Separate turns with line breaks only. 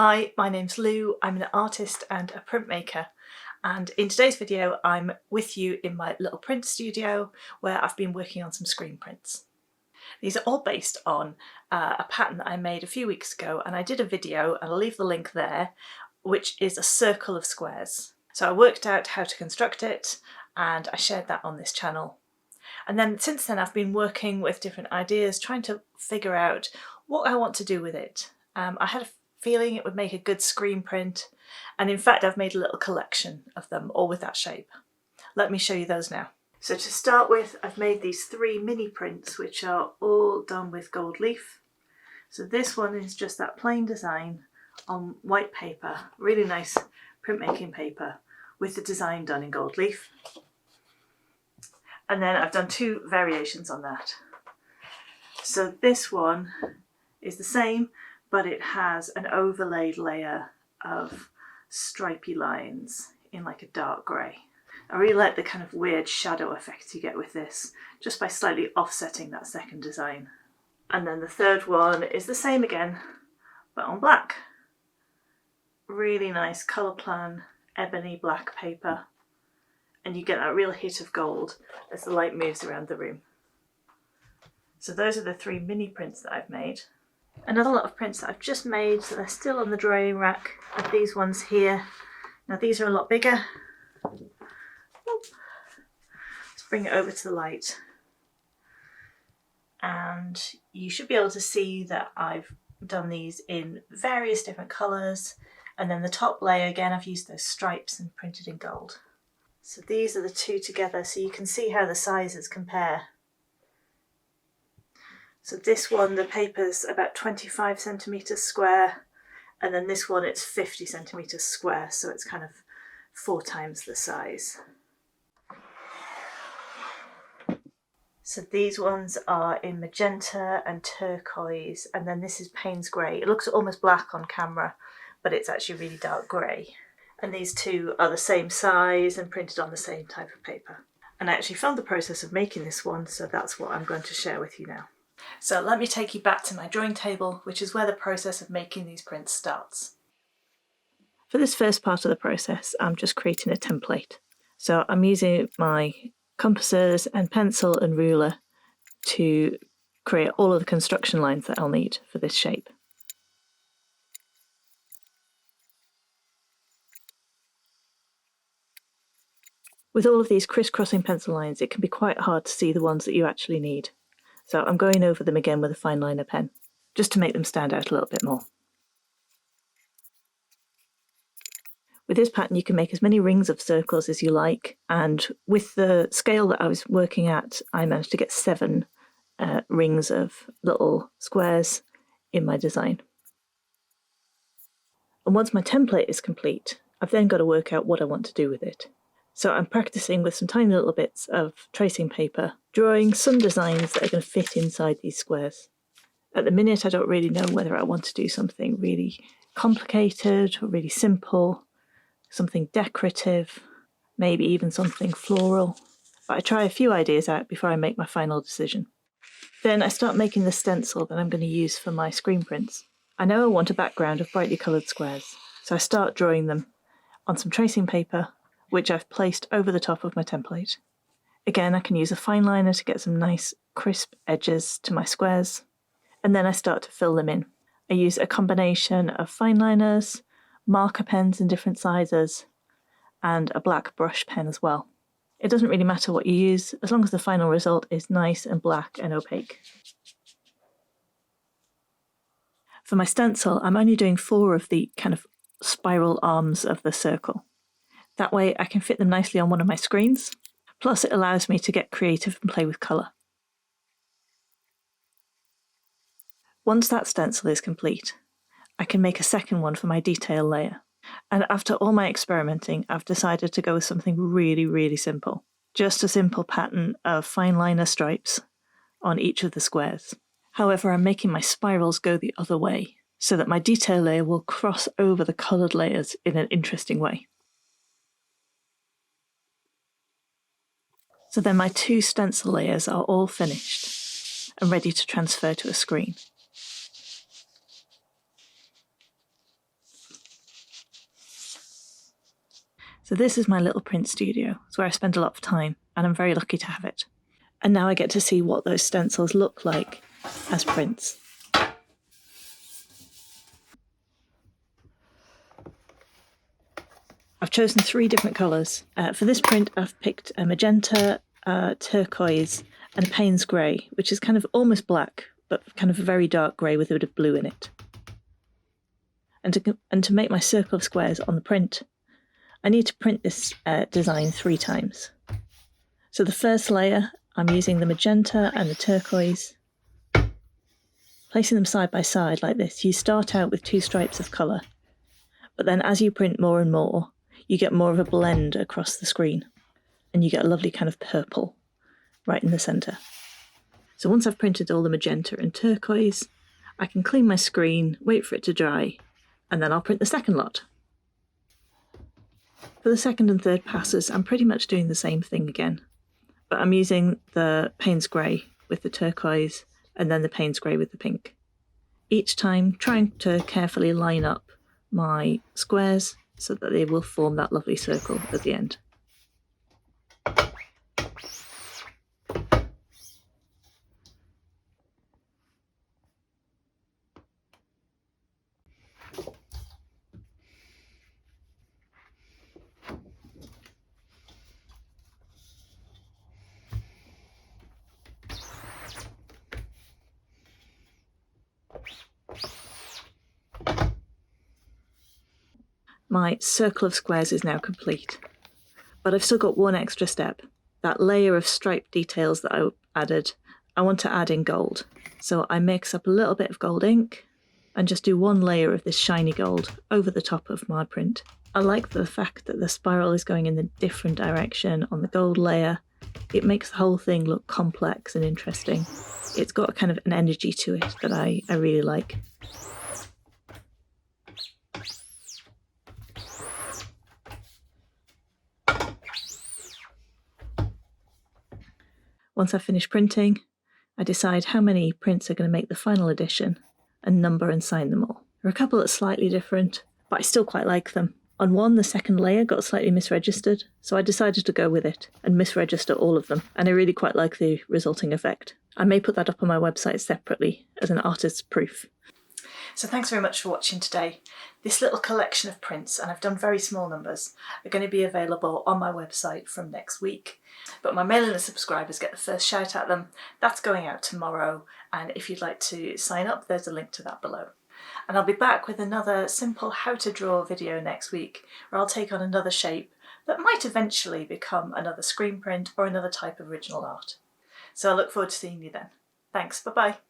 Hi, my name's Lou. I'm an artist and a printmaker, and in today's video I'm with you in my little print studio where I've been working on some screen prints. These are all based on a pattern that I made a few weeks ago, and I did a video, and I'll leave the link there, which is a circle of squares. So I worked out how to construct it and I shared that on this channel. And then since then I've been working with different ideas, trying to figure out what I want to do with it. I had a feeling it would make a good screen print, and in fact I've made a little collection of them all with that shape. Let me show you those now. So to start with, I've made these 3 mini prints which are all done with gold leaf. So this one is just that plain design on white paper, really nice printmaking paper with the design done in gold leaf. And then I've done 2 variations on that. So this one is the same, but it has an overlaid layer of stripy lines in like a dark grey. I really like the kind of weird shadow effect you get with this, just by slightly offsetting that second design. And then the third one is the same again, but on black. Really nice colour plan, ebony black paper, and you get that real hit of gold as the light moves around the room. So those are the 3 mini prints that I've made. Another lot of prints that I've just made, so they're still on the drying rack, are these ones here. Now these are a lot bigger. Let's bring it over to the light. And you should be able to see that I've done these in various different colours. And then the top layer, again, I've used those stripes and printed in gold. So these are the 2 together, so you can see how the sizes compare. So this one, the paper's about 25 centimetres square, and then this one, it's 50 centimetres square, so it's kind of 4 times the size. So these ones are in magenta and turquoise, and then this is Payne's grey. It looks almost black on camera, but it's actually really dark grey. And these 2 are the same size and printed on the same type of paper. And I actually filmed the process of making this one, so that's what I'm going to share with you now. So let me take you back to my drawing table, which is where the process of making these prints starts. For this first part of the process, I'm just creating a template. So I'm using my compasses and pencil and ruler to create all of the construction lines that I'll need for this shape. With all of these crisscrossing pencil lines, it can be quite hard to see the ones that you actually need. So I'm going over them again with a fine liner pen, just to make them stand out a little bit more. With this pattern you can make as many rings of circles as you like, and with the scale that I was working at, I managed to get 7 rings of little squares in my design. And once my template is complete, I've then got to work out what I want to do with it. So I'm practicing with some tiny little bits of tracing paper, drawing some designs that are going to fit inside these squares. At the minute I don't really know whether I want to do something really complicated or really simple, something decorative, maybe even something floral. But I try a few ideas out before I make my final decision. Then I start making the stencil that I'm going to use for my screen prints. I know I want a background of brightly coloured squares, so I start drawing them on some tracing paper, which I've placed over the top of my template. Again, I can use a fine liner to get some nice crisp edges to my squares, and then I start to fill them in. I use a combination of fine liners, marker pens in different sizes, and a black brush pen as well. It doesn't really matter what you use, as long as the final result is nice and black and opaque. For my stencil, I'm only doing 4 of the kind of spiral arms of the circle. That way I can fit them nicely on one of my screens, plus it allows me to get creative and play with colour. Once that stencil is complete, I can make a second one for my detail layer. And after all my experimenting, I've decided to go with something really, really simple. Just a simple pattern of fine liner stripes on each of the squares. However, I'm making my spirals go the other way, so that my detail layer will cross over the coloured layers in an interesting way. So then my 2 stencil layers are all finished and ready to transfer to a screen. So this is my little print studio. It's where I spend a lot of time, and I'm very lucky to have it. And now I get to see what those stencils look like as prints. I've chosen 3 different colours. For this print I've picked a magenta, turquoise and a Payne's grey, which is kind of almost black, but kind of a very dark grey with a bit of blue in it. And to make my circle of squares on the print, I need to print this design 3 times. So the first layer, I'm using the magenta and the turquoise, placing them side by side like this. You start out with 2 stripes of colour, but then as you print more and more, you get more of a blend across the screen, and you get a lovely kind of purple right in the centre. So once I've printed all the magenta and turquoise, I can clean my screen, wait for it to dry, and then I'll print the second lot. For the second and third passes, I'm pretty much doing the same thing again, but I'm using the Payne's grey with the turquoise and then the Payne's grey with the pink. Each time trying to carefully line up my squares so that they will form that lovely circle at the end. My circle of squares is now complete, but I've still got one extra step. That layer of stripe details that I added, I want to add in gold. So I mix up a little bit of gold ink and just do one layer of this shiny gold over the top of my print. I like the fact that the spiral is going in a different direction on the gold layer. It makes the whole thing look complex and interesting. It's got kind of an energy to it that I really like. Once I've finished printing, I decide how many prints are going to make the final edition and number and sign them all. There are a couple that's slightly different, but I still quite like them. On one, the second layer got slightly misregistered, so I decided to go with it and misregister all of them, and I really quite like the resulting effect. I may put that up on my website separately as an artist's proof. So thanks very much for watching today. This little collection of prints, and I've done very small numbers, are going to be available on my website from next week. But my mailing list subscribers get the first shout at them. That's going out tomorrow, and if you'd like to sign up, there's a link to that below. And I'll be back with another simple how to draw video next week, where I'll take on another shape that might eventually become another screen print or another type of original art. So I look forward to seeing you then. Thanks, bye bye.